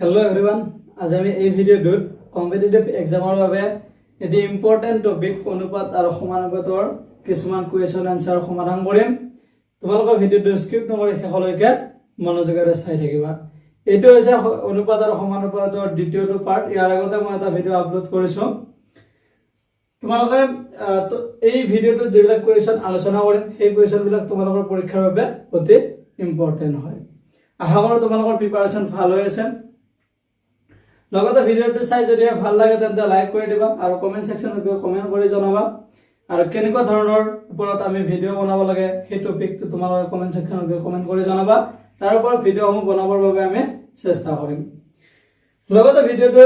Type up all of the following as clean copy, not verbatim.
Hello everyone. আজি আমি এই ভিডিওটোত কম্পিটিটিভ এক্সামৰ বাবে এটি ইম্পৰ্টেন্ট টপিক অনুপাত আৰু সমানুপাতৰ কিছুমান কোৱেশ্চন আনসাৰ সমাধান কৰিম। তোমালোকৰ ভিডিওটো স্কিপ নকৰি শেষলৈকে মনোযোগেৰে চাই থাকিবা। এইটো হৈছে অনুপাত আৰু সমানুপাতৰ দ্বিতীয়টো পাৰ্ট। ইয়াৰ আগতে মই এটা ভিডিও আপলোড কৰিছো। তোমালোকে এই ভিডিওটোত যিবিলাক কোৱেশ্চন আলোচনা কৰিম সেই কোৱেশ্চনবিলাক তোমালোকৰ পৰীক্ষাৰ বাবে অতি ইম্পৰ্টেন্ট হয়। আশা কৰোঁ তোমালোকৰ প্ৰিপাৰেচন ভাল হৈ আছে। লগতে ভিডিওটো চাই যদি ভাল লাগে তেন্তে লাইক কৰি দিবা আৰু কমেন্ট সেকশনত গৈ কমেন্ট কৰি জনাবা আৰু কেনেকুৱা ধৰণৰ ওপৰত আমি ভিডিও বনাব লাগে সেই টপিকটো তোমালোকে কমেন্ট সেকশনত গৈ কমেন্ট কৰি জনাবা। তাৰ ওপৰত ভিডিওসমূহ বনাবৰ বাবে আমি চেষ্টা কৰিম। লগতে ভিডিওটো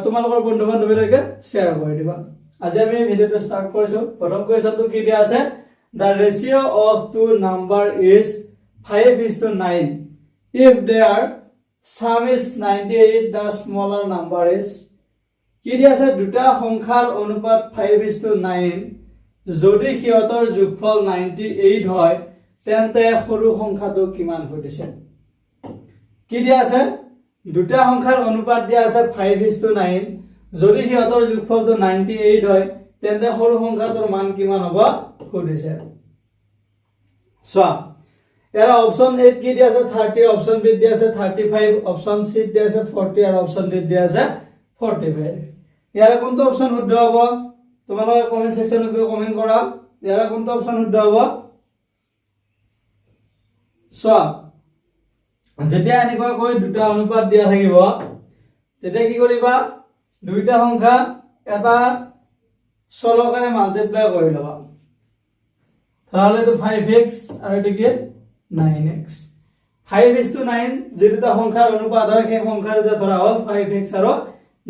তোমালোকৰ বন্ধু-বান্ধৱীলৈকে শ্বেয়াৰ কৰি দিবা। আজি আমি ভিডিওটো ষ্টাৰ্ট কৰিছো। প্ৰথম কোৱেশ্চনটো কি দিয়া আছে? The ratio of two number is 5:9 if their sum is 98, the smaller number is কি দিয়া আছে? দুটা সংখ্যাৰ অনুপাত 5:9 যদি সিহঁতৰ যোগফল 98 হয় তেন্তে সৰু সংখ্যাটো কিমান হৈছে? কি দিয়া আছে? দুটা সংখ্যাৰ অনুপাত দিয়া আছে 5:9 যদি সিহঁতৰ যোগফলটো 98 হয় তেন্তে সৰু সংখ্যাটোৰ মান কিমান হ'ব সুধিছে। চোৱা ইয়াৰ অপচন এ কি দিয়া আছে 30, অপচন বি দিয়া আছে 35, অপচন সি দিয়া আছে 40 আৰু অপচন ডি দিয়া আছে 45। ইয়াৰ কোনটো অপচন শুদ্ধ হ'ব তোমালোকে কমেন্ট সেকশনত গৈ কমেন্ট কৰা। ইয়াৰ কোনটো অপচন শুদ্ধ হ'ব? চোৱা যেতিয়া এনেকৈ কৈ দুটা অনুপাত দিয়া থাকিব তেতিয়া কি কৰিবা? দুইটা সংখ্যা এটা চলকাৰে মাল্টিপ্লাই কৰি লবা। তাহলে তো 5x আৰু এটো কি 9x। 5:9 যেটা সংখ্যাৰ অনুপাত হয় সেই সংখ্যাৰ দুটা ধৰা হ'ল 5x আৰু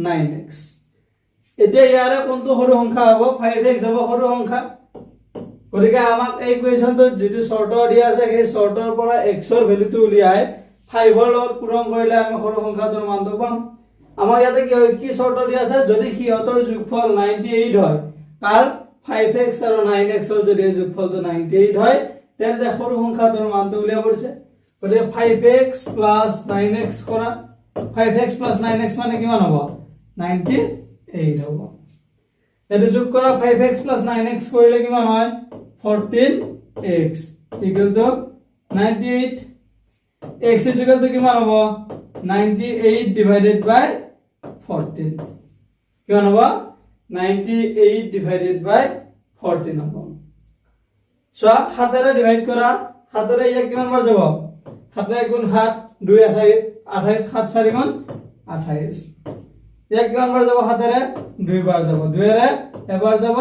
9x। এতিয়া ইয়াৰে কোনটো সৰু সংখ্যা হ'ব? 5x হ'ব সৰু সংখ্যা। গতিকে আমাক এই কোৱেশ্চনটো যেটো শৰ্টৰ দিয়া আছে সেই শৰ্টৰ পৰা x ৰ ভ্যালুটো উলিয়াই 5 ৰ লগত পূৰণ কৰিলে আমি সৰু সংখ্যাটোৰ মানটো পাম। আমাৰ ইয়াতে কি শৰ্ট দিয়া আছে? যদি সিহঁতৰ যোগফল 98 হয়, তাৰ 5x আৰু 9x ৰ যদি যোগফলটো 98 হয় তেন্তে সৰু সংখ্যাটোৰ মানটো উলিয়াব দিছে। গতিকে 5x + 9x কৰা। 5x + 9x মানে কিমান হ'ব? 98 হ'ব। এটো যোগ কৰা 5x + 9x কৰিলে কিমান হয়? 14x = 98। x = কিমান হ'ব? 98 divided by 14 কিমান হ'ব? 98 divided by 14 হ'ব। সো 7 ৰে ডিভাইড কৰা। 7 ৰে ইয়াক কিমান বাৰ যাব? 7 × 7 2 28 28 7 4 × 28 ইয়াক কিমান বাৰ যাব? 7 ৰে 2 বাৰ যাব। 2 ৰে এবাৰ যাব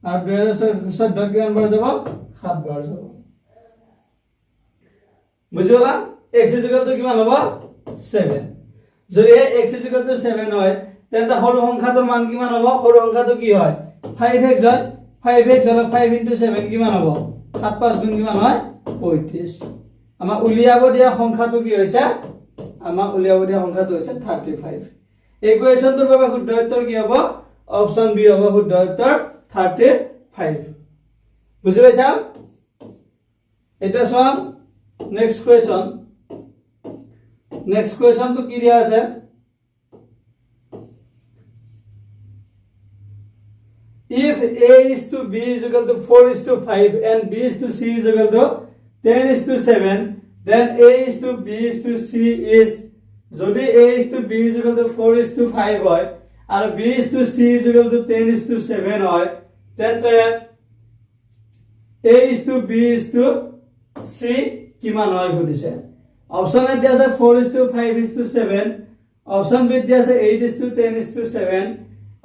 আৰু 2 ৰে 14 কিমান বাৰ যাব? 7 বাৰ যাব। বুজিলা? x = কিমান হ'ব? 7। যদি x = 7 হয় তেন্তে সৰু সংখ্যাটোৰ মান কিমান হ'ব? সৰু সংখ্যাটো কি হয়? 5x হয়। 5x হলে 5 × 7 কিমান হ'ব? 7 5 গুণ কিমান হয়? 35। আমাৰ উলিয়াব দিয়া সংখ্যাটো কি হৈছে? আমাৰ উলিয়াব দিয়া সংখ্যাটো হৈছে 35। এই কোৱেশ্চনটোৰ বাবে শুদ্ধ উত্তৰ কি হ'ব? অপচন বি হ'ব শুদ্ধ উত্তৰ 35। বুজি পাইছা? এটা সম নেক্সট কোৱেশ্চন। নেক্সট কোৱেশ্চনটো কি দিয়া আছে? If a is to b = 4:5 and b is to c = 10:7, then a is to b is to c is যদি a is to b = 4:5 হয় আৰু b is to c = 10:7 হয় তেন্তে a is to b is to c কিমান হয় সুধিছে। Option এ দিয়া আছে 4:5:7, অপচন বি দিয়া আছে 8:10:7,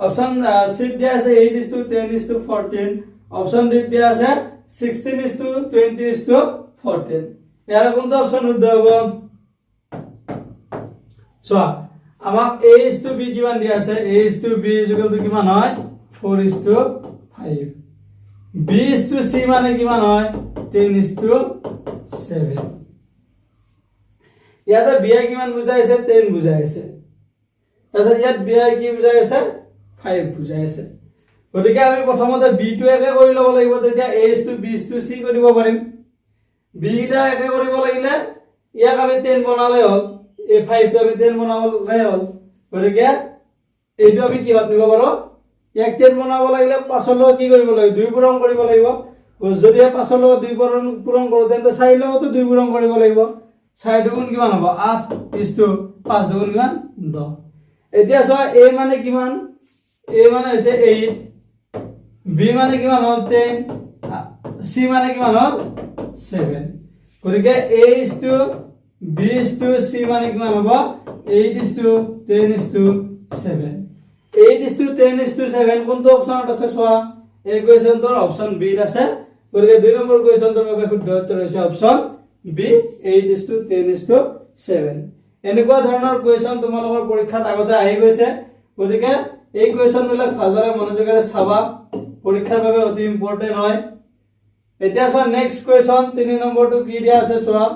অপচন সি দিয়া আছে 8:10:14, অপচন ডি দিয়া আছে 16:20:14। ইয়াৰ কোনটো অপচন শুদ্ধ হ'ব? চোৱা আমাক a is to b কিমান দিয়া আছে? a is to b = কিমান হয়? 4:5। b is to c মানে কিমান হয়? 10:7। ইয়াতে b কিমান বুজাইছে? 10 বুজাইছে। তাৰপিছত ইয়াত b কি বুজাইছে? 5 বুজাইছে। গতিকে আমি প্ৰথমতে b টো একে কৰি ল'ব লাগিব। তেতিয়া a is to b is to c কৰিব পাৰিম। b টা একে কৰিব লাগিলে ইয়াক আমি 10 বনালে হ'ল। a এই 5 টো আমি 10 বনাবলৈ হ'ল গতিকে এইটো আমি কি হত নিব পাৰো এক 10 বনাব লাগিলে 5 ৰ লগত কি কৰিব লাগিব 2 পূৰণ কৰিব লাগিব যদি 5 ৰ লগত 2 পূৰণ কৰো তেন্তে 4 ৰ লগতো 2 পূৰণ কৰিব লাগিব 4 দুগুণ কিমান হ'ব 8 5 দুগুণ কিমান 10 এতিয়া চোৱা a মানে কিমান a মানে হৈছে 8 b মানে কিমান হ'ল 10 c মানে কিমান হ'ল 7 গতিকে a b c মানে কিমান হ'ব 8:10:7 8:10:7 কোনটো অপচনত আছে চোৱা এই কোৱেশ্চনটোৰ অপচন বি ত আছে গতিকে 2 নম্বৰ কোৱেশ্চনটোৰ বাবে শুদ্ধ উত্তৰ হৈছে অপচন বি 8:10:7 এনেকুৱা ধৰণৰ কোৱেশ্চন তোমালোকৰ পৰীক্ষাত আগতে আহি গৈছে গতিকে এই কোৱেশ্চন বিলাক ভালদৰে মনোযোগেৰে চাবা পৰীক্ষাৰ বাবে অতি ইম্পৰ্টেন্ট হয় এতিয়া চোৱা নেক্সট কোৱেশ্চন 3 নম্বৰটো কি দিয়া আছে চোৱা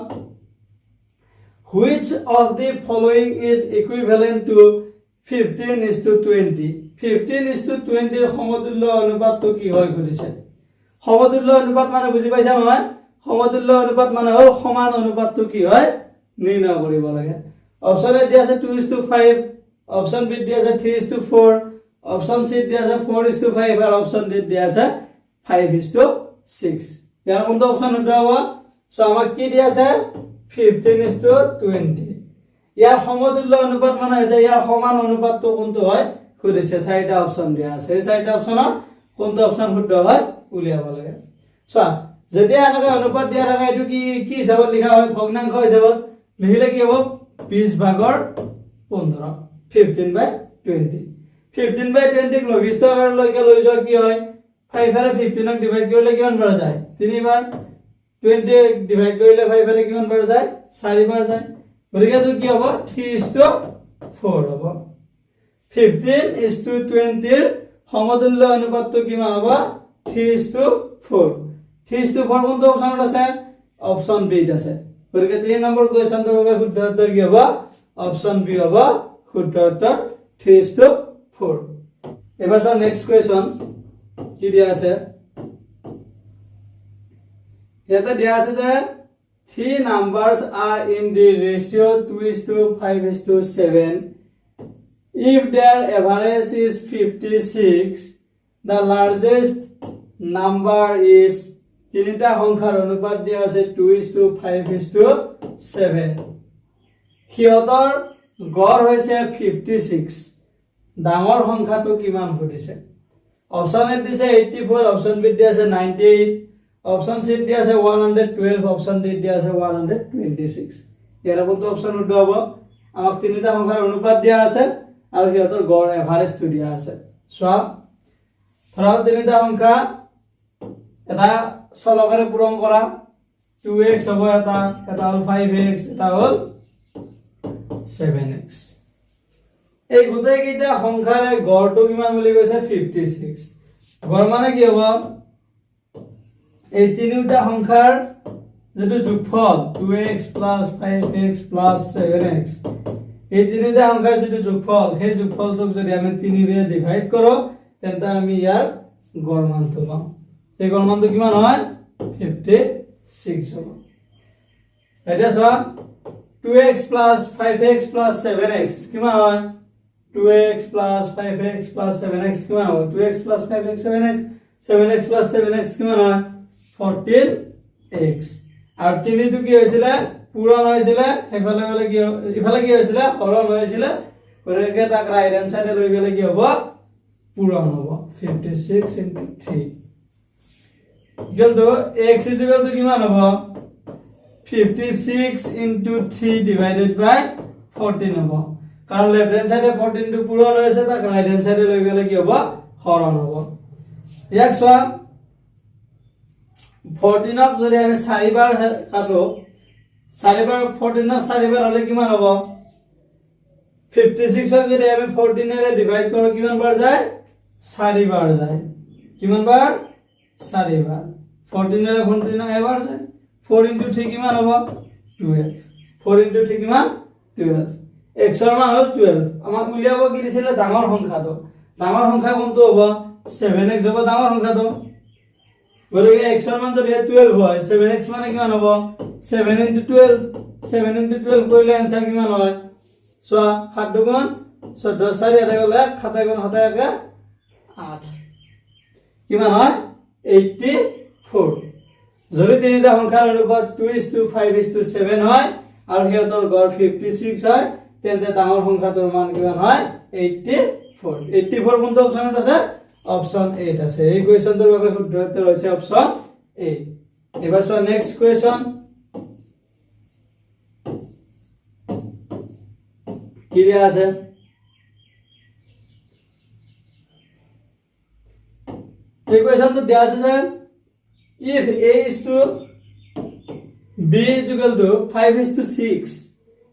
Which of the following is equivalent to 15:20 15:20 ৰ সমতুল্য অনুপাতটো কি হয় কৈছে সমতুল্য অনুপাত মানে বুজি পাইছা নহয় সমতুল্য অনুপাত মানে হ'ল সমান অনুপাতটো কি হয় নিৰ্ণয় কৰিব লাগে অপচন এ দিয়া আছে 2:5 অপচন বি দিয়া আছে 3:4 অপচন সি দিয়া আছে 4:5 আৰু অপচন ডি দিয়া আছে 5:6 ইয়াৰ কোনটো অপচন শুদ্ধ হ'ব সো আমাক কি দিয়া আছে 15:20 ইয়াৰ সমতুল্য অনুপাত মানে হৈছে ইয়াৰ সমান অনুপাতটো কোনটো হয় খুদিছে চাৰিটা অপচন দিয়া আছে এই চাৰিটা অপচনৰ কোনটো অপচন শুদ্ধ হয় উলিয়াব লাগে চোৱা যেতিয়া এনেকা অনুপাত দিয়া থাকে এটো কি হিচাপত লিখা হয় ভগ্নাংশ হিচাপত লিখিলে কি হ'ব 20/15 15/20 15/20 ক লঘিষ্ঠ আকাৰলৈকে লৈ যোৱা কি হয় 5 আৰু 15 ক ডিভাইড কৰিলে কিমান বাৰ যায় 3 বাৰ 20 ডিভাইড কৰিলে 5 এৰে কিমান বাৰ যায় 4 বাৰ যায় গতিকে তো কি হ'ব 3:4 হ'ব 15:20 ৰ সমতুল্য অনুপাতটো কিমান হ'ব 3:4 3:4 কোনটো অপচনত আছে অপচন বি ত আছে গতিকে 3 নম্বৰ কোৱেশ্চনটোৰ বাবে শুদ্ধ উত্তৰ কি হ'ব অপচন বি হ'ব শুদ্ধ উত্তৰ 3:4 এবাৰ চাও নেক্সট কোৱেশ্চন কি দিয়া আছে এটা দিয়া আছে যে 3 numbers are in the ratio 2:5:7 if their average is 56 the largest number is তিনিটা সংখ্যাৰ অনুপাত দিয়া আছে 2:5:7 হিয়তৰ গড় হৈছে 56 ডাঙৰ সংখ্যাটো কিমান হৈছে অপচন এ দিছে 84 অপচন বি দিয়া আছে 98 অপচন সি দিয়া আছে 112 অপচন ডি দিয়া আছে 126 ইয়াৰ কোনটো অপচন শুদ্ধ হ'ব আমাক তিনিটা সংখ্যাৰ অনুপাত দিয়া আছে আৰু হিয়তৰ গড় এভাৰেজটো দিয়া আছে চোৱা ধৰা তিনিটা সংখ্যা এটা চলকাৰে পূৰণ কৰা 2x হ'ব এটা হ'ল 5x এটা হ'ল 7x এই গোটেই কেইটা সংখ্যাৰে গড়টো কিমান বুলি কৈছে 56 গড় মানে কি হ'ব এই তিনিটা সংখ্যাৰ যেটো যোগফল 2x + 5x + 7x এই তিনিটা সংখ্যাৰ যেটো যোগফল সেই যোগফলটোক যদি আমি 3 ৰে ডিভাইড কৰো তেন্তে আমি ইয়াৰ গড় মানটো পাম এই গড় মানটো কিমান হয় 56 হ'ব এটা চোৱা 2x + 5x + 7x কিমান হয় 2x + 5x + 7x কিমান হ'ব 2x + 5x 7x 7x + 7x কিমান হয় 14x আৰু 3 টো কি হৈছিল পূৰণ হৈছিল হেফালে গলে কি ইফালে কি হৈছিল হৰণ হৈছিল গতিকে তাক ৰাইট হ্যান্ড সাইডে লৈ গলে কি হ'ব পূৰণ হ'ব 56 * 3 equal to x equal to কিমান হ'ব 56 * 3 ডিভাইডেড বাই 14 হ'ব কাৰণ লেফট হ্যান্ড সাইডে 14 টো পূৰণ হৈছে তাক ৰাইট হ্যান্ড সাইডে লৈ গলে কি হ'ব হৰণ হ'ব ইয়াক চোৱা 14 ক যদি আমি 4 বাৰ কাটো 4 বাৰ 14 ক 4 বাৰ হলে কিমান হ'ব 56 ক যদি আমি 14 ৰে ডিভাইড কৰো কিমান বাৰ যায় 4 বাৰ যায় কিমান বাৰ 4 বাৰ 14 ৰে 14 এবাৰ যায় 4 * 3 কিমান হ'ব 12 4 * 3 কিমান 12 x ৰ মান হ'ল 12 আমাক উলিয়াব কি দিছিল ডাঙৰ সংখ্যাটো ডাঙৰ সংখ্যা কোনটো হ'ব 7x হ'ব ডাঙৰ সংখ্যাটো গতিকে x ৰ মান যদি 12 হয় 7x মানে কিমান হ'ব 7 * 12 7 into 12 কৰিলে आंसर কিমান হয় চোৱা 7 দুগুণ 14 4 এটা গলে খাতা গুণ হাতে একে 8 কিমান হয় 84 যদি তিনিটা সংখ্যাৰ অনুপাত 2:5:7 হয় আৰু হিয়তৰ গড় 56 হয় তেন্তে ডাঙৰ সংখ্যাটোৰ মান কিমান হয় 84 84 কোনটো অপচনত আছে অপচন 8 আছে এই কোৱেশ্চনটোৰ বাবে শুদ্ধ উত্তৰ হৈছে অপচন 8 এবাৰ চোৱা নেক্সট কোৱেশ্চন কি দিয়া আছে এই কোৱেশ্চনটো দিয়া আছে যে if a is to b is equal to 5:6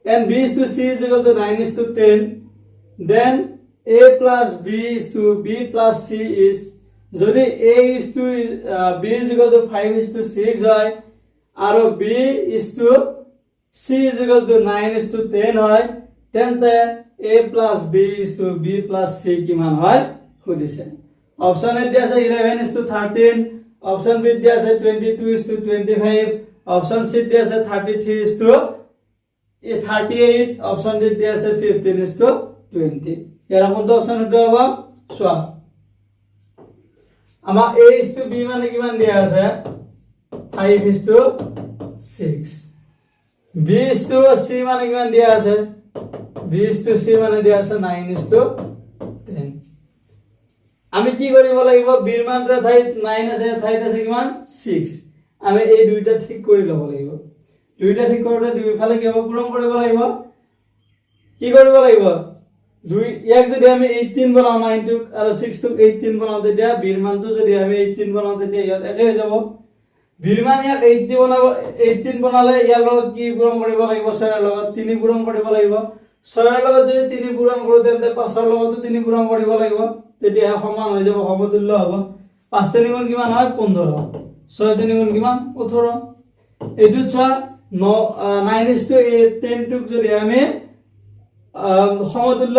and b is to c is equal to 9:10 then a plus b is to b plus c is যদি a is to b is equal to 5:6 হয় আৰু b is to c is equal to 9:10 হয় তেন্তে a plus b is to b plus c কিমান হয় সুধিছে option এ দিয়া আছে 11:13 অপশন বি দিয়া আছে 22:25 অপশন সি দিয়া আছে 33:38 অপশন ডি দিয়া আছে 15:20 এরা কোনটো অপশন হতে হবে সোয়া আমা a is to b মানে কিমান দিয়া আছে 5:6 b is to c মানে কিমান দিয়া আছে b is to c মানে দিয়া আছে 9:10 আমি কি কৰিব লাগিব বীৰ মানৰ ঠাইত 9 আছে ঠাইত আছে কিমান 6 আমি এই দুইটা ঠিক কৰি লব লাগিব দুইটা ঠিক কৰোতে দুইফালে কি হ'ব পূৰণ কৰিব লাগিব কি কৰিব লাগিব দুই এক যদি আমি 18 বনাও 9 টুক আৰু 6 টুক 18 বনাও তেতিয়া বীৰ মানটো যদি আমি 18 বনাও তেতিয়া ইয়াত একে হৈ যাব বীৰ মান ইয়াক 80 বনাব 18 বনালে ইয়াৰ লগত কি পূৰণ কৰিব লাগিব 6 ৰ লগত 3 পূৰণ কৰিব লাগিব 6 ৰ লগত যদি 3 পূৰণ কৰো তেন্তে 5 ৰ লগতো 3 পূৰণ কৰিব লাগিব তেতিয়া সমান হৈ যাব সমতুল্য হ'ব 5 3 গুণ কিমান হয় 15 6 3 গুণ কিমান 18 এটো চোৱা 9:10 টুক যদি আমি সমতুল্য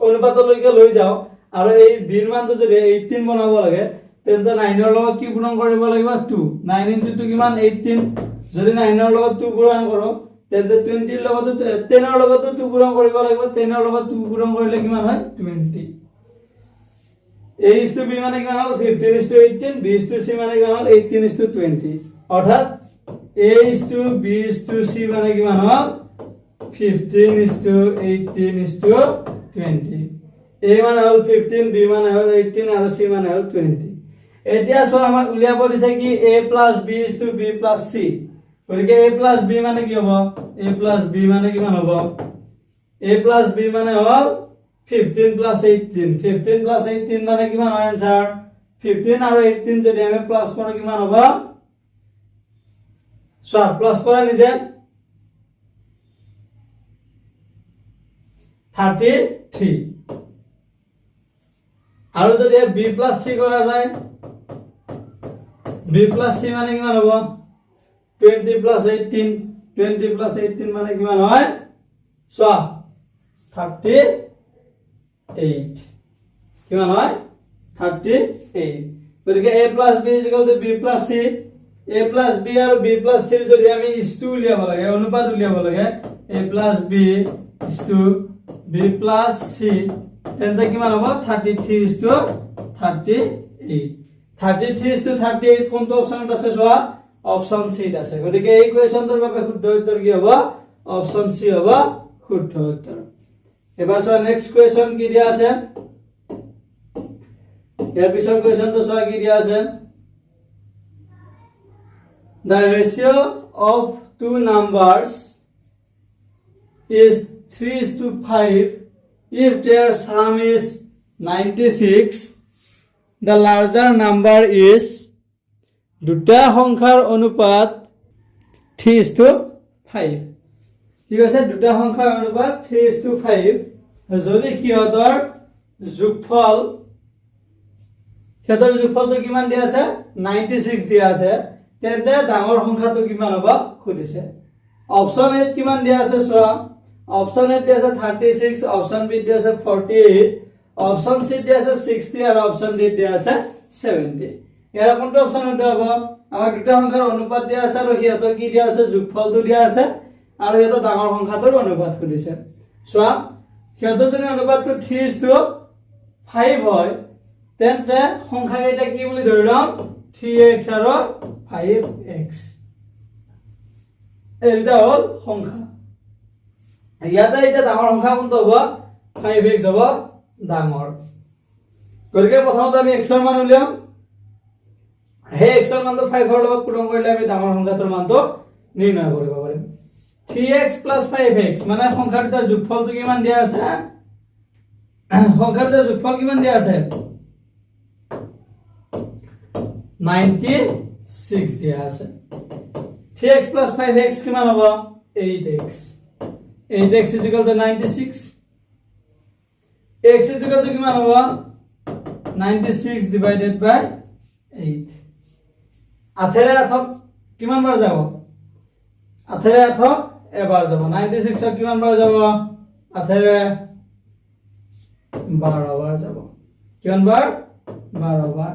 অনুপাতলৈকে লৈ যাও আৰু এই বীৰ মানটো যদি 18 বনাব লাগে তেন্তে 9 ৰ লগত কি পূৰণ কৰিব লাগিব 2 9 into 2 কিমান 18 যদি 9 ৰ লগত 2 পূৰণ কৰো তেন্তে 20 ৰ লগত 10 ৰ লগত 2 পূৰণ কৰিব লাগিব 10 ৰ লগত 2 পূৰণ কৰিলে কিমান হয় 20 a is to b মানে কিমান হ'ল 15:18 b is to c মানে কিমান হ'ল 18:20 অৰ্থাৎ a is to b is to c মানে কিমান হ'ল 15:18:20 a মানে হ'ল 15 b মানে হ'ল 18 আৰু c মানে হ'ল 20 এতিয়া সো আমাক উলিয়াব দিছে কি a + b is to b + c গতিকে a + b মানে কি হ'ব a + b মানে কিমান হ'ব a + b মানে হ'ল 15 + 18 15 + 18 মানে কিমান হয় आंसर 15 আৰু 18 যদি আমি প্লাস কৰো কিমান হ'ব সো প্লাস কৰা নিজে 33 আৰু যদি b + c কৰা যায় b + c মানে কিমান হ'ব 20 + 18 20 + 18 মানে কিমান হয় সো 38 কিমান হয় 38 গতিকে a + b = b + c a + b আৰু b + c যদি আমি ইছটো উলিয়াব লাগে অনুপাত উলিয়াব লাগে a + b ইছটো b + c তেন্তে কিমান হ'ব 33:38 33:38 কোনটো অপচনত আছে চোৱা অপচন সি আছে গতিকে এই কোৱেশ্চনটোৰ বাবে শুদ্ধ উত্তৰ কি হ'ব অপচন সি হ'ব শুদ্ধ উত্তৰ এবাৰ চোৱা নেক্সট কোৱেশ্চন কি দিয়া আছে ইয়াৰ পিছৰ কোৱেশ্চনটো চোৱা কি দিয়া আছে the ratio of two numbers is 3:5 if their sum is 96 the larger number is দুটা সংখ্যাৰ অনুপাত 3:5 ঠিক আছে দুটা সংখ্যাৰ অনুপাত 3:5 যদি কিহতৰ যোগফলটো কিমান দিয়া আছে 96 দিয়া আছে তেন্তে ডাঙৰ সংখ্যাটো কিমান হ'ব খুদিছে অপচন এ কিমান দিয়া আছে চোৱা অপচন এ দিয়া আছে 36 অপচন বি দিয়া আছে 48 অপচন সি দিয়া আছে 60 আৰু অপচন ডি দিয়া আছে 70 ইয়াৰ কোনটো অপচন হতে হ'ব আমাক দুটা সংখ্যাৰ অনুপাত দিয়া আছে আৰু হিয়তৰ কি দিয়া আছে যোগফলটো দিয়া আছে আৰু এটা ডাঙৰ সংখ্যাটোৰ অনুপাত খুদিছে চোৱা হিয়তৰ যদি অনুপাতটো 3:5 হয় তেন্তে সংখ্যা কেইটা কি বুলি ধৰি লম 3x আৰু 5x এইটা হল সংখ্যা ইয়াতে এটা ডাঙৰ সংখ্যা কোনটো হ'ব 5x হ'ব ডাঙৰ গতিকে প্ৰথমতে আমি x ৰ মান উলিয়াম হে x ৰ মানটো 5 ৰ লগত পূৰণ কৰিলে আমি ডাঙৰ সংখ্যাটোৰ মানটো নিৰ্ণয় কৰিব পাৰিম 3x + 5x মানে সংখ্যা দুটাৰ যোগফলটো কিমান দিয়া আছে সংখ্যা দুটাৰ যোগফল কিমান দিয়া আছে 96 দিয়া আছে 3x + 5x কিমান হ'ব 8x 8x = 96 x = কিমান হ'ব 96 / 8 আঠেৰে আঠক কিমান বাৰ যাব আঠেৰে আঠক এবাৰ যাব 96 ক কিমান বাৰ যাব আঠেৰে 12 বাৰ যাব কিমান বাৰ 12 বাৰ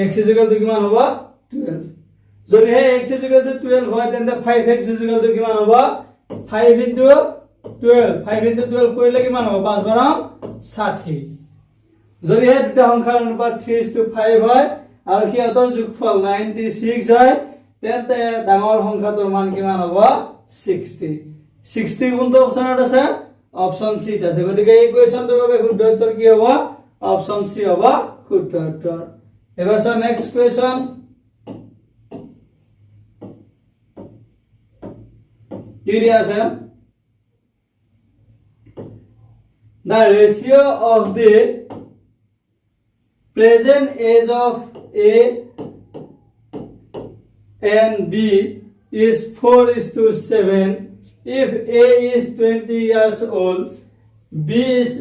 x = কিমান হ'ব 12 যদি হে x = 12 হয় তেন্তে 5x = কিমান হ'ব 5 * 12 5 * 12 কৰিলে কিমান হ'ব 5 বাৰ 60 যদি হে দুটা সংখ্যাৰ অনুপাত 3:5 হয় আৰু হিয়তৰ যোগফল 96 হয় তেন্তে ডাঙৰ সংখ্যাটোৰ মান কিমান হ'ব 60 60 কোনটো অপচনত আছে অপচন সি আছে গতিকে এই কোৱেশ্চনটোৰ বাবে শুদ্ধ উত্তৰ কি হ'ব অপচন সি হ'ব শুদ্ধ উত্তৰ এবাৰ চাও নেক্সট কোৱেশ্চন কি দিয়া আছে the ratio of the present age of A and B is 4:7 if A is 20 years old B's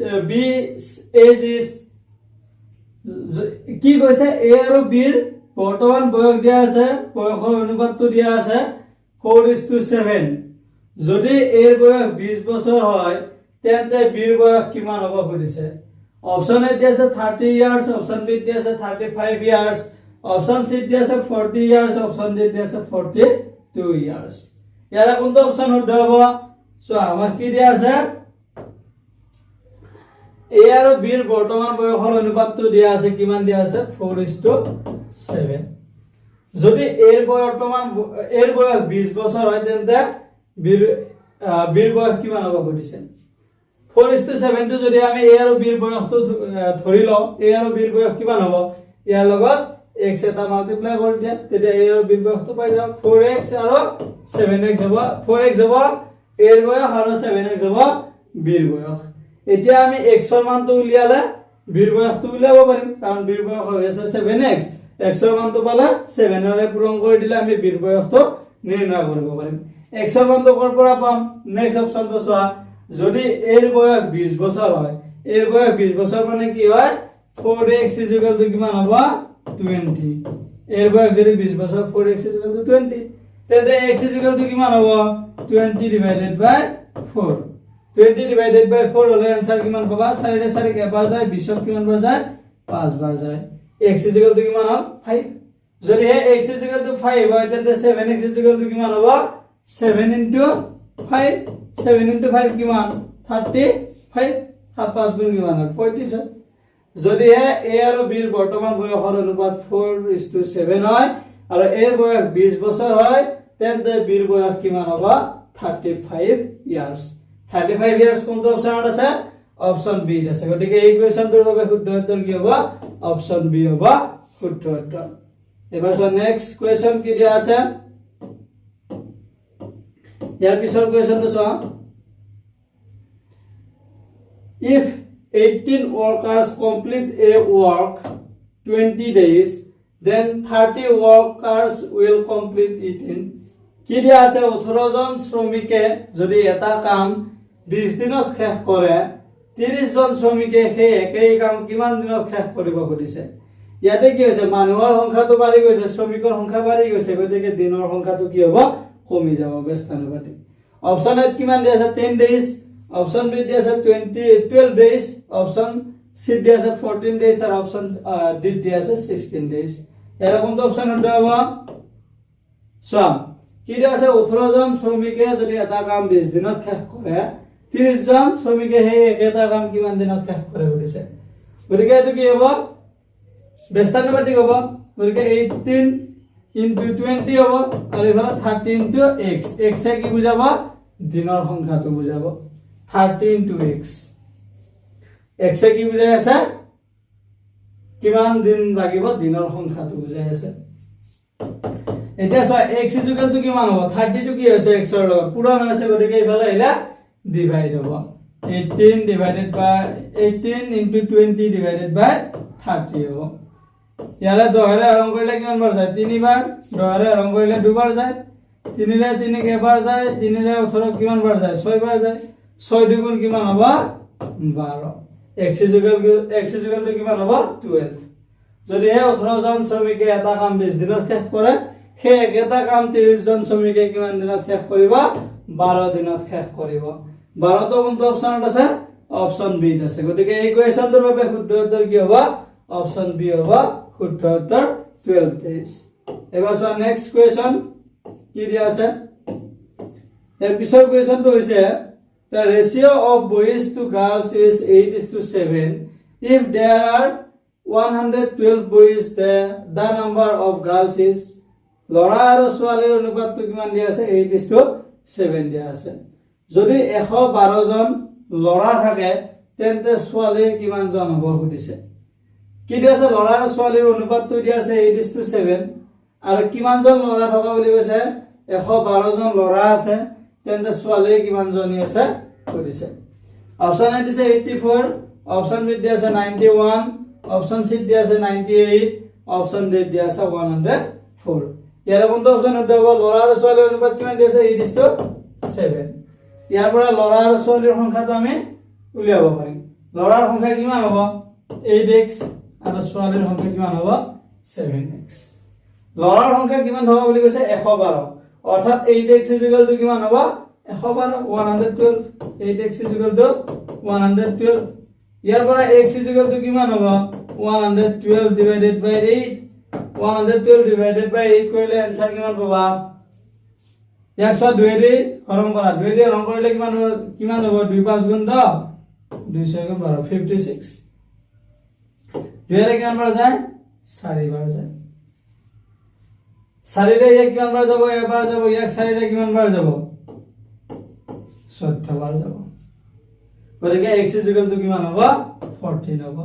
age is কি কৈছে A আৰু B ৰ বৰ্তমান বয়স দিয়া আছে বয়সৰ অনুপাতটো দিয়া আছে 4:7 যদি A ৰ বয়স 20 বছৰ হয় তেন্তে B ৰ বয়স কিমান হ'ব খুদিছে অপচন এ দিয়া আছে 30 ইয়ার্স অপচন বি দিয়া আছে 35 ইয়ার্স অপচন সি দিয়া আছে 40 ইয়ার্স অপচন ডি দিয়া আছে 42 ইয়ার্স ইয়াৰ কোনটো অপচন শুদ্ধ হ'ব সো আমাৰ কি দিয়া আছে এ আৰু বি ৰ বৰ্তমান বয়সৰ অনুপাতটো দিয়া আছে কিমান দিয়া আছে 4:7 যদি এ ৰ বয়স 20 বছৰ হয় তেন্তে বি ৰ বয়স কিমান হ'ব খুদিছে 4:7 টো যদি আমি a আৰু b ৰ বয়সটো ধৰি লও a আৰু b ৰ বয়স কিমান হ'ব ইয়াৰ লগত x এটা মাল্টিপ্লাই কৰি দিয়া তেতিয়া a আৰু b ৰ বয়সটো পাই যাম 4x আৰু 7x হ'ব 4x হ'ব a ৰ বয়স আৰু 7x হ'ব b ৰ বয়স এতিয়া আমি x ৰ মানটো উলিয়ালে b ৰ বয়সটো উলিয়াব পাৰিম কাৰণ b ৰ বয়স হৈছে 7x x ৰ মানটো পালে 7 ৰে পূৰণ কৰি দিলে আমি b ৰ বয়সটো নিৰ্ণয় কৰিব পাৰিম x ৰ মানটো কৰ পৰা পাম নেক্সট অপচনটো চোৱা যদি এর বয়স 20 বছর হয় এর বয়স 20 বছর মানে কি হয় 4x = কিমান হ'ব 20 এর বয়স যদি 20 বছর 4x = 20 তেন্তে x = কিমান হ'ব 20 / 4 20 / 4 হলে आंसर কিমান পাবা 4 ৰে 4 এবাৰ যায় 20 ত কিমান বাৰ যায় 5 বাৰ যায় x = কিমান হ'ল 5 যদি হে x = 5 হয় তেন্তে 7x = কিমান হ'ব 7 * 5 7 * 5 কিমান 35 7 5 গুণ কিমান হয় 47 যদি এ আৰু বি ৰ বৰ্তমান বয়সৰ অনুপাত 4:7 হয় আৰু এ ৰ বয়স 20 বছৰ হয় তেন্তে বি ৰ বয়স কিমান হ'ব 35 ইয়াৰ্স 35 ইয়াৰ্স কোনটো অপচনত আছে অপচন বি আছে গতিকে এই কোৱেশ্চনটোৰ বাবে শুদ্ধ উত্তৰ কি হ'ব অপচন বি হ'ব শুদ্ধ উত্তৰ এবাৰ চোৱা নেক্সট কোৱেশ্চন কি দিয়া আছে ইয়াৰ পিছৰ কোৱেশ্চনটো চোৱা if 18 workers complete a work 20 days then 30 workers will complete 18 কি দিয়া আছে 18 জন শ্ৰমিকে যদি এটা কাম 20 দিনত শেষ কৰে 30 জন শ্ৰমিকে সেই একেই কাম কিমান দিনত শেষ কৰিব খুদিছে ইয়াতে কি হৈছে মানুহৰ সংখ্যাটো বাঢ়ি গৈছে শ্ৰমিকৰ সংখ্যা বাঢ়ি গৈছে গতিকে দিনৰ সংখ্যাটো কি হ'ব কমি যাব ব্যস্তানুপাতিক অপচন এ কিমান দিয়া আছে 10 days অপচন বি দিয়া আছে 12 days অপচন সি দিয়া আছে 14 days আৰু অপচন ডি দিয়া আছে 16 days ইয়াৰ কোনটো অপচন শুদ্ধ হ'ব চোৱা কি দিয়া আছে 18 জন শ্ৰমিকে যদি এটা কাম 20 দিনত শেষ কৰে 30 জন শ্ৰমিকে সেই একেটা কাম কিমান দিনত শেষ কৰে সুধিছে গতিকে এটো কি হ'ব ব্যস্তানুপাতিক হ'ব গতিকে 18 into 20 হ'ব আৰু ইফালে 30 into x x এ কি বুজাব দিনৰ সংখ্যাটো বুজাব 30 into x x এ কি বুজাই আছে কিমান দিন লাগিব দিনৰ সংখ্যাটো বুজাই আছে এটা সো x ইকুয়াল টু কিমান হ'ব 30 টু কি হৈছে x ৰ লগত পূৰণ হৈছে গতিকে ইফালে আহিলা ডিভাইড হ'ব 18 divided by 18 into 20 divided by 30 হ'ব ইয়ালে 10 ৰে হৰণ কৰিলে কিমান বাৰ যায় 3 বাৰ 10 ৰে হৰণ কৰিলে 2 বাৰ যায় 3 ৰে 3 কেবাৰ যায় 3 ৰে 18 কিমান বাৰ যায় 6 বাৰ যায় 6 দুগুণ কিমান হ'ব 12 x ইকুয়াল টু কিমান হ'ব 12 যদি এই 18 জন শ্ৰমিকে এটা কাম 20 দিনত শেষ কৰে সেই একেটা কাম 30 জন শ্ৰমিকে কিমান দিনত শেষ কৰিব 12 দিনত শেষ কৰিব 12 তো কোনটো অপচনত আছে অপচন বি আছে গতিকে এই কোৱেশ্চনটোৰ বাবে শুদ্ধ উত্তৰ কি হ'ব অপচন বি হ'ব শুদ্ধ উত্তৰ 12 days এবাৰ চোৱা নেক্সট কোৱেশ্চন কি দিয়া আছে এৰ পিছৰ কোৱেশ্চনটো হৈছে the ratio of boys to girls is 8:7 if there are 112 boys the number of girls is লৰা আৰু ছোৱালীৰ অনুপাতটো কিমান দিয়া আছে 8:7 দিয়া আছে যদি 112 জন লৰা থাকে তেন্তে ছোৱালী কিমান জন হ'ব সুধিছে কি দিয়া আছে লৰা আৰু ছোৱালীৰ অনুপাতটো দিয়া আছে 8:7 আৰু কিমান জন লৰা থকা বুলি কৈছে 112 জন লৰা আছে তেন্তে ছোৱালী কিমান জনী আছে সুধিছে অপচন এ দিছে 84 অপচন বি দিয়া আছে 91 অপচন সি দিয়া আছে 98 অপচন ডি দিয়া আছে 104 ইয়াৰ কোনটো অপচন হ'ব লৰা আৰু ছোৱালীৰ অনুপাত কিমান দিয়া আছে 8:7 ইয়াৰ পৰা লৰা আৰু ছোৱালীৰ সংখ্যাটো আমি উলিয়াব পাৰিম লৰাৰ সংখ্যা কিমান হ'ব 8x আৰু ছোৱালীৰ সংখ্যা কিমান হ'ব 7x লৰাৰ সংখ্যা কিমান হ'ব বুলি কৈছে 112 অৰ্থাৎ 8x = কিমান হ'ব 112 112 8x = 112 ইয়াৰ পৰা x = কিমান হ'ব 112 divided by 8 112 divided by 8 কৰিলে आंसर কিমান পাবা 102 দি হৰণ কৰা 2 দি হৰণ কৰিলে কিমান হ'ব 2 5 গুণ 10 2 6 গুণ 12 56 2 ৰে কিমান বাৰ যায় 4 বাৰ যায় 4 ৰে এক কিমান বাৰ যাব এবাৰ যাব 4 ৰে কিমান বাৰ যাব 14 বাৰ যাব গতিকে x = কিমান হ'ব 14 হ'ব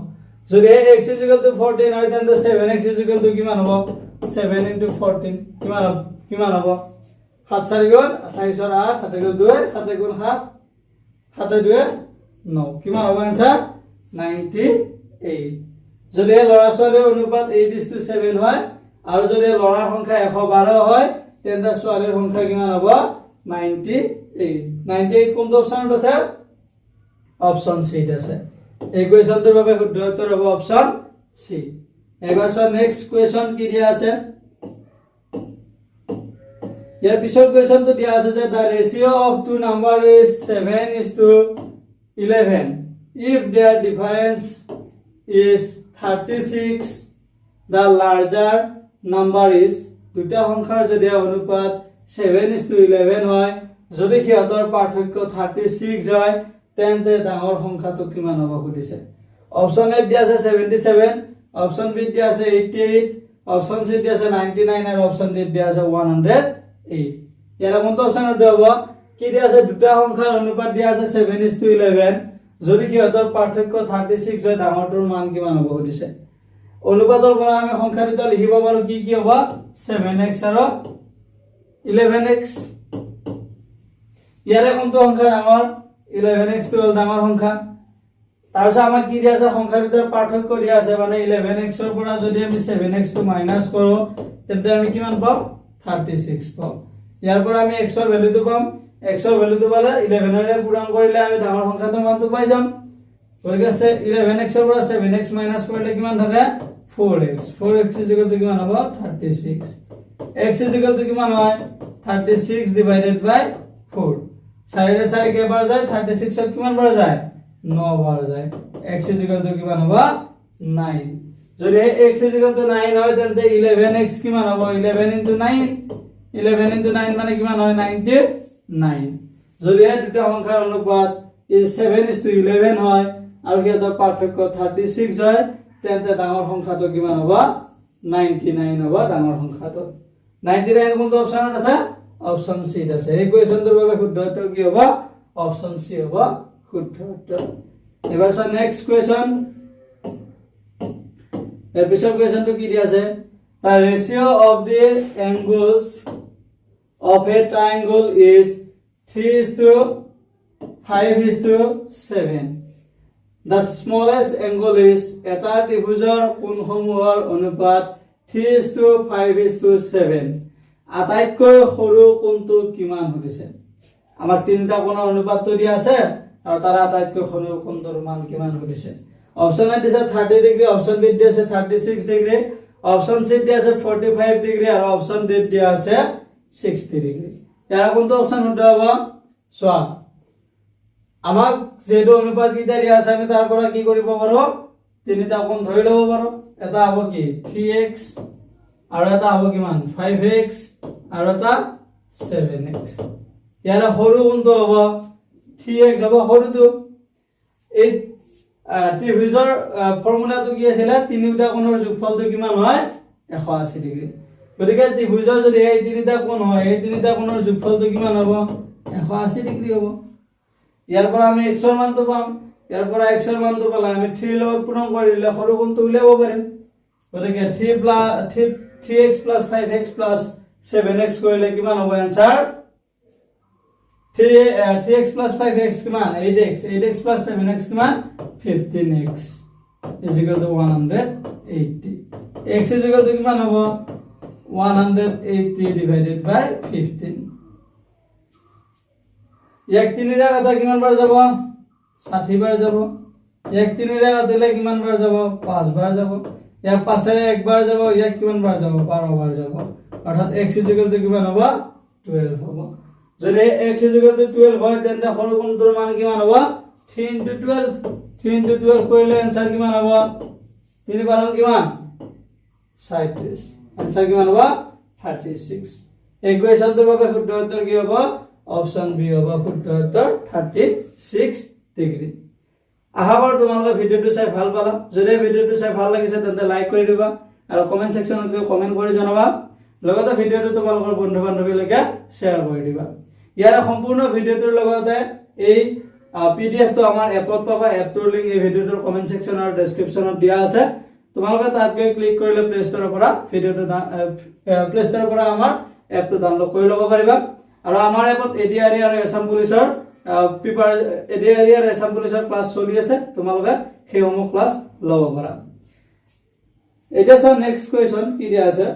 যদি x = 14 হয় তেন্তে 7x = কিমান হ'ব 7 * 14 কিমান হ'ব 7 4 গুণ 28 ৰ 8 7 গুণ 2 7 গুণ 7 7 2 9 কিমান হ'ব आंसर 98 যদি লৰা ছোৱালীৰ অনুপাত 8:7 হয় আৰু যদি লৰাৰ সংখ্যা 112 হয় তেন্তে ছোৱালীৰ সংখ্যা কিমান হ'ব 98 কোনটো অপচনত আছে অপচন সি আছে এই কোৱেশ্চনটোৰ বাবে শুদ্ধ উত্তৰ হ'ব অপচন সি এবাৰ চোৱা নেক্সট কোৱেশ্চন কি দিয়া আছে ইয়াৰ পিছৰ কোৱেশ্চনটো দিয়া আছে যে the ratio of two number is 7:11 if their difference is 36 the larger number is দুটা সংখ্যাৰ যদি অনুপাত 7:11 হয় যদি সিহঁতৰ পাৰ্থক্য 36 হয় তেন্তে ডাঙৰ সংখ্যাটো কিমান হ'ব সুধিছে অপচন এ দিয়া আছে 77 অপচন বি দিয়া আছে 88 অপচন সি দিয়া আছে 99 আৰু অপচন ডি দিয়া আছে 108 ইয়াৰ কোনটো অপচন হ'ব কি দিয়া আছে দুটা সংখ্যাৰ অনুপাত দিয়া আছে 7:11 যদি সিহঁতৰ পাৰ্থক্য 36 হয় ডাঙৰটোৰ মান কিমান হ'ব সুধিছে অনুপাতৰ পৰা আমি সংখ্যা দুটা লিখিব পাৰো কি কি হ'ব 7x আৰু 11x ইয়াৰে কোনটো সংখ্যা ডাঙৰ 11x টো ডাঙৰ সংখ্যা তাৰপিছত আমাক কি দিয়া আছে সংখ্যা দুটাৰ পাৰ্থক্য দিয়া আছে মানে 11x ৰ পৰা যদি আমি 7x টো মাইনাস কৰো তেন্তে আমি কিমান পাম 36 পাম ইয়াৰ পৰা আমি x ৰ ভ্যালুটো পাম x ৰ ভ্যালুটো পালে 11 ৰে পূৰণ কৰিলে আমি ডাঙৰ সংখ্যাটোৰ মানটো পাই যাম গতিকে 11x ৰ পৰা 7x মাইনাস কৰিলে কিমান থাকে 4x 4x = কিমান হ'ব 36 x = কিমান হয় 36 divided by 4 4 रे 4 के बार যায় 36 ত কিমান বাৰ যায় 9 বাৰ যায় x = কিমান হ'ব 9 যদি x is equal to 9 হয় তেন্তে 11x কিমান হ'ব 11 into 9 11 into 9 মানে কিমান হয় 99 যদি এই দুটা সংখ্যাৰ অনুপাত 7:11 হয় আৰু হেতৰ পাৰ্থক্য 36 হয় তেন্তে ডাঙৰ সংখ্যাটো কিমান হ'ব 99 হ'ব ডাঙৰ সংখ্যাটো 99 কোনটো অপচনত আছে অপচন সি আছে এই কোৱেশ্চনটোৰ বাবে শুদ্ধ উত্তৰ কি হ'ব অপচন সি হ'ব শুদ্ধ উত্তৰ এবাৰ সা নেক্সট কোৱেশ্চন এৰ পিছৰ কোৱেশ্চনটো কি দিয়া আছে the ratio of the angles of a triangle is 3:5:7 the smallest angle is এটা ত্ৰিভুজৰ কোণসমূহৰ অনুপাত 3:5:7 আটাইতকৈ সৰু কোণটো কিমান হৈছে আমাৰ তিনটা কোণৰ অনুপাতটো দিয়া আছে আৰু তাৰ আটাইতকৈ সৰু কোণটোৰ মান কিমান হৈছে অপচন এ দিছে 30 ডিগ্ৰী অপচন বি দিছে 36 ডিগ্ৰী অপচন সি দিছে 45 ডিগ্ৰী আৰু অপচন ডি দিয়া আছে 60 ডিগ্ৰী ইয়াৰ কোনটো অপচন শুদ্ধ হ'ব চোৱা আমাক যেটো অনুপাত কিটা দিয়া আছে আমি তাৰ পৰা কি কৰিব পাৰো তিনিটা কোণ ধৰি লব পাৰো এটা হ'ব কি 3x আৰু এটা হ'ব কিমান 5x আৰু এটা 7x ইয়াৰ সৰু কোনটো হ'ব 3x হ'ব সৰুটো এই ত্ৰিভুজৰ ফৰ্মুলাটো কি আছিল তিনিটা কোণৰ যোগফলটো কিমান হয় 180 ডিগ্ৰী গতিকে ত্ৰিভুজৰ যদি এই তিনিটা কোণ হয় এই তিনিটা কোণৰ যোগফলটো কিমান হ'ব 180 ডিগ্ৰী হ'ব ইয়াৰ পৰা আমি x ৰ মানটো পাম ইয়াৰ পৰা x ৰ মানটো পালে আমি 3 লগত পূৰণ কৰি দিলে সৰু কোণটো উলিয়াব পাৰিম গতিকে 3x 5x 7x কৰিলে কিমান হ'ব आंसर 3x 5x কিমান 8x 8x 7x কিমান 15x is equal to 180 x is equal to কিমান হ'ব 180 divided by 15 এক তিনিৰ আগত কিমান বাৰ যাব 60 বাৰ যাব এক তিনিৰ আগত দিলে কিমান বাৰ যাব 5 বাৰ যাব এক পাঁচৰে একবাৰ যাব এক কিমান বাৰ যাব 12 বাৰ যাব অৰ্থাৎ x is equal to কিমান হ'ব 12 হ'ব যদি x is equal to 12 হয় তেন্তে সৰু কোণটোৰ মান কিমান হ'ব 3 into 12 কৰিলে आंसर কিমান হ'ব 3 বাৰ কিমান 37 आंसर কিমান হ'ব 36 এই কোৱেশ্চনটোৰ বাবে শুদ্ধ উত্তৰ কি হ'ব অপচন বি হ'ব শুদ্ধ উত্তৰ 36 ডিগ্ৰী আশা কৰো তোমালোকে ভিডিওটো চাই ভাল পালা যদি ভিডিওটো চাই ভাল লাগিছে তেন্তে লাইক কৰি দিবা আৰু কমেন্ট সেকশনত গৈ কমেন্ট কৰি জনাবা লগতে ভিডিওটো তোমালোকৰ বন্ধু বান্ধৱীলৈকে শেয়াৰ কৰি দিবা ইয়াৰ সম্পূৰ্ণ ভিডিওটোৰ লগতে এই পিডিএফ টো আমাৰ এপত পাবা এপটোৰ লিংক এই ভিডিওটোৰ কমেন্ট সেকশন আৰু ডেসক্ৰিপচনত দিয়া আছে তোমালোকে তাত গৈ ক্লিক কৰিলে প্লে ষ্টৰৰ পৰা ভিডিওটো প্লে ষ্টৰৰ পৰা আমাৰ এপটো ডাউনলোড কৰি ল'ব পাৰিবা আৰু আমাৰ এপত এডিআৰই আৰু এছাম পুলিচৰ পেপাৰ এডিআৰই আৰু এছাম পুলিচৰ ক্লাছ চলি আছে তোমালোকে সেইসমূহ ক্লাছ ল'ব পাৰা এটা সব নেক্সট কোৱেশ্চন কি দিয়া আছে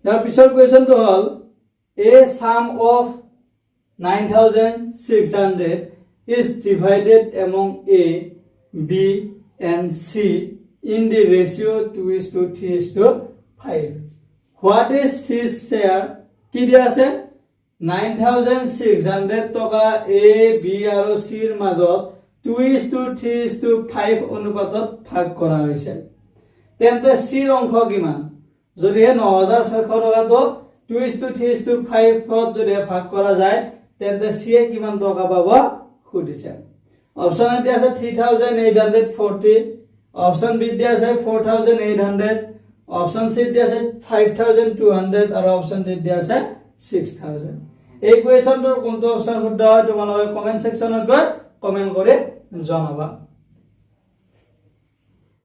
ইয়াৰ পিছৰ কোৱেশ্চনটো হল a sum of 9600 is divided among a b and c in the ratio 2:3:5 what is c's share কি দিয়া আছে 9600 টকা a b আৰু c ৰ মাজত 2:3:5 অনুপাতত ভাগ কৰা হৈছে তেন্তে c ৰ অংশ কিমান যদি 9600 টকাটো 2:3:5 যদি ভাগ কৰা যায় তেন্তে c এ কিমান টকা পাব খুদিছে অপচন এ দিয়া আছে 3840 অপচন বি দিয়া আছে 4800 অপচন সি দিয়া আছে 5200 আৰু অপচন ডি দিয়া আছে 6000 এই কোৱেশ্চনটোৰ কোনটো অপচন শুদ্ধ হয় তোমালোকে কমেন্ট সেকশনত গৈ কমেন্ট কৰি জনাবা